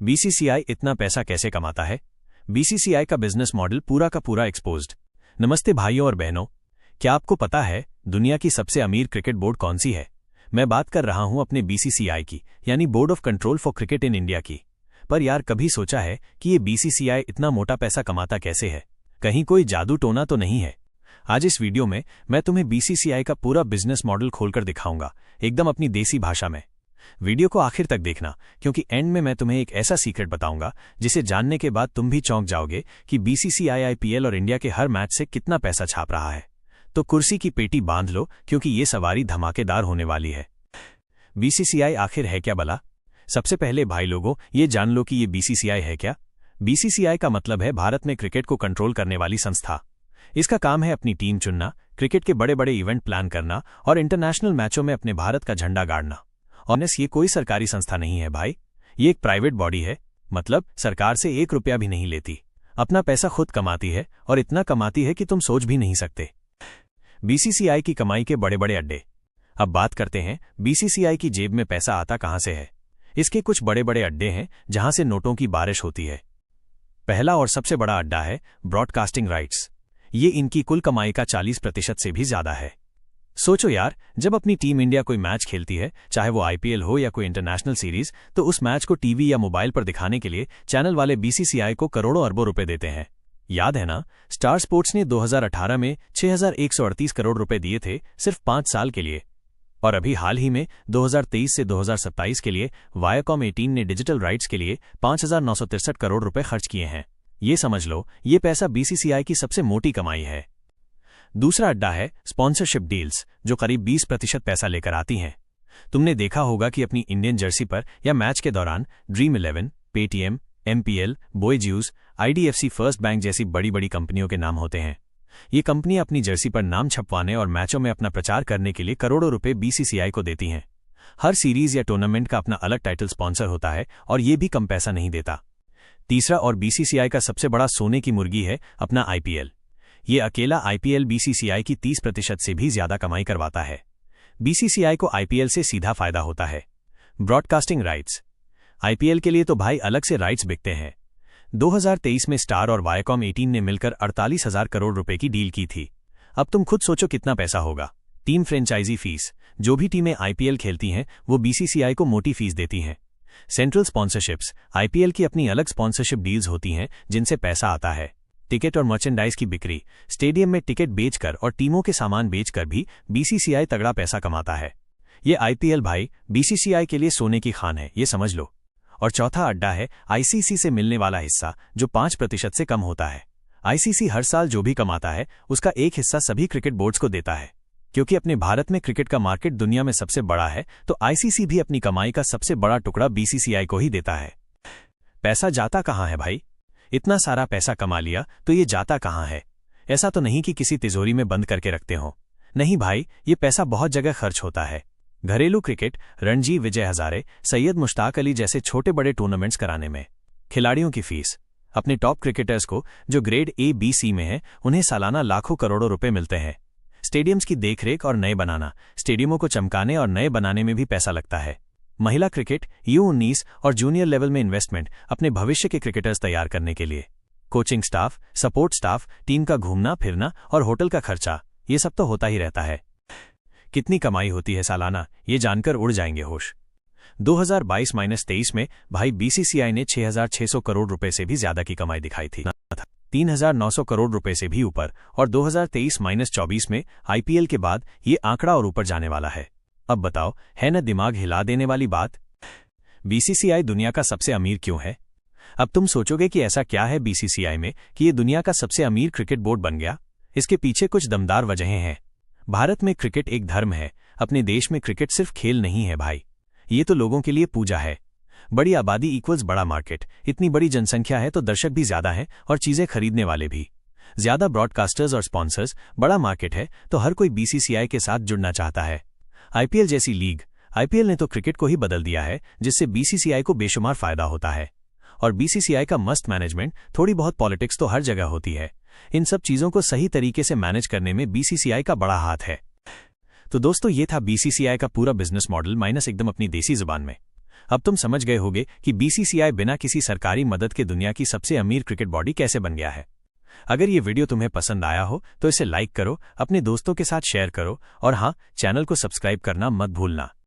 BCCI इतना पैसा कैसे कमाता है? बीसीसीआई का बिजनेस मॉडल पूरा का पूरा एक्सपोज्ड। नमस्ते भाइयों और बहनों, क्या आपको पता है दुनिया की सबसे अमीर क्रिकेट बोर्ड कौन सी है? मैं बात कर रहा हूं अपने बीसीसीआई की, यानी board of control for cricket in India की। पर यार, कभी सोचा है कि ये बीसीसीआई इतना मोटा पैसा कमाता कैसे है? कहीं कोई जादू टोना तो नहीं है? आज इस वीडियो में मैं तुम्हें बीसीसीआई का पूरा बिजनेस मॉडल खोलकर दिखाऊंगा, एकदम अपनी देसी भाषा में। वीडियो को आखिर तक देखना, क्योंकि एंड में मैं तुम्हें एक ऐसा सीक्रेट बताऊंगा जिसे जानने के बाद तुम भी चौंक जाओगे कि बीसीसीआई आईपीएल और इंडिया के हर मैच से कितना पैसा छाप रहा है। तो कुर्सी की पेटी बांध लो, क्योंकि ये सवारी धमाकेदार होने वाली है। बीसीसीआई आखिर है क्या भला? सबसे पहले भाई लोगों, ये जान लो कि ये बीसीसीआई है क्या। बीसीसीआई का मतलब है भारत में क्रिकेट को कंट्रोल करने वाली संस्था। इसका काम है अपनी टीम चुनना, क्रिकेट के बड़े बड़े इवेंट प्लान करना और इंटरनेशनल मैचों में अपने भारत का झंडा गाड़ना। ऑनेस्ट, ये कोई सरकारी संस्था नहीं है भाई, ये एक प्राइवेट बॉडी है। मतलब सरकार से 1 रुपया भी नहीं लेती, अपना पैसा खुद कमाती है, और इतना कमाती है कि तुम सोच भी नहीं सकते। बीसीसीआई की कमाई के बड़े बड़े अड्डे। अब बात करते हैं बीसीसीआई की जेब में पैसा आता कहां से है। इसके कुछ बड़े बड़े अड्डे हैं जहां से नोटों की बारिश होती है। पहला और सबसे बड़ा अड्डा है ब्रॉडकास्टिंग राइट्स। ये इनकी कुल कमाई का 40% से भी ज्यादा है। सोचो यार, जब अपनी टीम इंडिया कोई मैच खेलती है, चाहे वो आईपीएल हो या कोई इंटरनेशनल सीरीज, तो उस मैच को टीवी या मोबाइल पर दिखाने के लिए चैनल वाले बीसीसीआई को करोड़ों अरबों रुपए देते हैं। याद है ना, स्टार स्पोर्ट्स ने 2018 में 6,138 करोड़ रुपए दिए थे, सिर्फ 5 साल के लिए। और अभी हाल ही में 2023 से 2027 के लिए वायाकॉम 18 ने डिजिटल राइट्स के लिए 5,963 करोड़ रुपए खर्च किए हैं। ये समझ लो, ये पैसा बीसीसीआई की सबसे मोटी कमाई है। दूसरा अड्डा है स्पॉन्सरशिप डील्स, जो करीब 20% पैसा लेकर आती हैं। तुमने देखा होगा कि अपनी इंडियन जर्सी पर या मैच के दौरान Dream 11, Paytm, MPL, Byju's, IDFC first bank जैसी बड़ी बड़ी कंपनियों के नाम होते हैं। ये कंपनियां अपनी जर्सी पर नाम छपवाने और मैचों में अपना प्रचार करने के लिए करोड़ों रुपए बीसीसीआई को देती हैं। हर सीरीज या टूर्नामेंट का अपना अलग टाइटल स्पॉन्सर होता है, और ये भी कम पैसा नहीं देता। तीसरा और बीसीसीआई का सबसे बड़ा सोने की मुर्गी है अपना आईपीएल। ये अकेला आईपीएल बीसीसीआई की 30% से भी ज्यादा कमाई करवाता है। बीसीसीआई को आईपीएल से सीधा फायदा होता है। Broadcasting rights. आईपीएल के लिए तो भाई अलग से राइट्स बिकते हैं। 2023 में स्टार और वायाकॉम 18 ने मिलकर 48,000 करोड़ रुपए की डील की थी। अब तुम खुद सोचो कितना पैसा होगा। Team franchise fees. जो भी टीमें आईपीएल खेलती हैं वो बीसीसीआई को मोटी फीस देती हैं। Central sponsorships. आईपीएल की अपनी अलग स्पॉन्सरशिप डील्स होती हैं जिनसे पैसा आता है। टिकट और मर्चेंडाइज की बिक्री। स्टेडियम में टिकट बेचकर और टीमों के सामान बेचकर भी बीसीसीआई तगड़ा पैसा कमाता है। ये आईपीएल भाई बीसीसीआई के लिए सोने की खान है, ये समझ लो। और चौथा अड्डा है आईसीसी से मिलने वाला हिस्सा, जो 5% से कम होता है। आईसीसी हर साल जो भी कमाता है उसका एक हिस्सा सभी क्रिकेट बोर्ड्स को देता है। क्योंकि अपने भारत में क्रिकेट का मार्केट दुनिया में सबसे बड़ा है, तो आईसीसी भी अपनी कमाई का सबसे बड़ा टुकड़ा बीसीसीआई को ही देता है। पैसा जाता कहां है भाई? इतना सारा पैसा कमा लिया तो ये जाता कहां है? ऐसा तो नहीं कि किसी तिजोरी में बंद करके रखते हो। नहीं भाई, ये पैसा बहुत जगह खर्च होता है। घरेलू क्रिकेट, रणजी, विजय हजारे, सैयद मुश्ताक अली जैसे छोटे बड़े टूर्नामेंट्स कराने में। खिलाड़ियों की फीस। अपने टॉप क्रिकेटर्स को जो ग्रेड ए बी सी में है, उन्हें सालाना लाखों करोड़ों रुपए मिलते हैं। स्टेडियम्स की देखरेख और नए बनाना। स्टेडियमों को चमकाने और नए बनाने में भी पैसा लगता है। महिला क्रिकेट, U19 और जूनियर लेवल में इन्वेस्टमेंट, अपने भविष्य के क्रिकेटर्स तैयार करने के लिए। Coaching staff, support staff, team का घूमना फिरना और होटल का खर्चा, ये सब तो होता ही रहता है। कितनी कमाई होती है सालाना, ये जानकर उड़ जाएंगे होश। 2022-23 में भाई बीसीसीआई ने 6,600 करोड़ रुपए से भी ज्यादा की कमाई दिखाई थी। 3,900 करोड़ रुपए से भी ऊपर। और 2023-24 में आईपीएल के बाद ये आंकड़ा और ऊपर जाने वाला है। अब बताओ, है न दिमाग हिला देने वाली बात? बीसीसीआई दुनिया का सबसे अमीर क्यों है? अब तुम सोचोगे कि ऐसा क्या है बीसीसीआई में कि ये दुनिया का सबसे अमीर क्रिकेट बोर्ड बन गया। इसके पीछे कुछ दमदार वजहें हैं। भारत में क्रिकेट एक धर्म है। अपने देश में क्रिकेट सिर्फ खेल नहीं है भाई, ये तो लोगों के लिए पूजा है। बड़ी आबादी इक्वल्स बड़ा मार्केट। इतनी बड़ी जनसंख्या है तो दर्शक भी ज्यादा हैं और चीजें खरीदने वाले भी ज्यादा। ब्रॉडकास्टर्स और स्पॉन्सर्स, बड़ा मार्केट है तो हर कोई बीसीसीआई के साथ जुड़ना चाहता है। आईपीएल जैसी लीग। आईपीएल ने तो क्रिकेट को ही बदल दिया है, जिससे बीसीसीआई को बेशुमार फायदा होता है। और बीसीसीआई का मस्त मैनेजमेंट, थोड़ी बहुत पॉलिटिक्स तो हर जगह होती है। इन सब चीजों को सही तरीके से मैनेज करने में बीसीसीआई का बड़ा हाथ है। तो दोस्तों, ये था बीसीसीआई का पूरा बिजनेस मॉडल माइनस एकदम अपनी देसी जुबान में। अब तुम समझ गए होगे कि बीसीसीआई बिना किसी सरकारी मदद के दुनिया की सबसे अमीर क्रिकेट बॉडी कैसे बन गया है। अगर ये वीडियो तुम्हें पसंद आया हो तो इसे लाइक करो, अपने दोस्तों के साथ शेयर करो और हाँ, चैनल को सब्सक्राइब करना मत भूलना।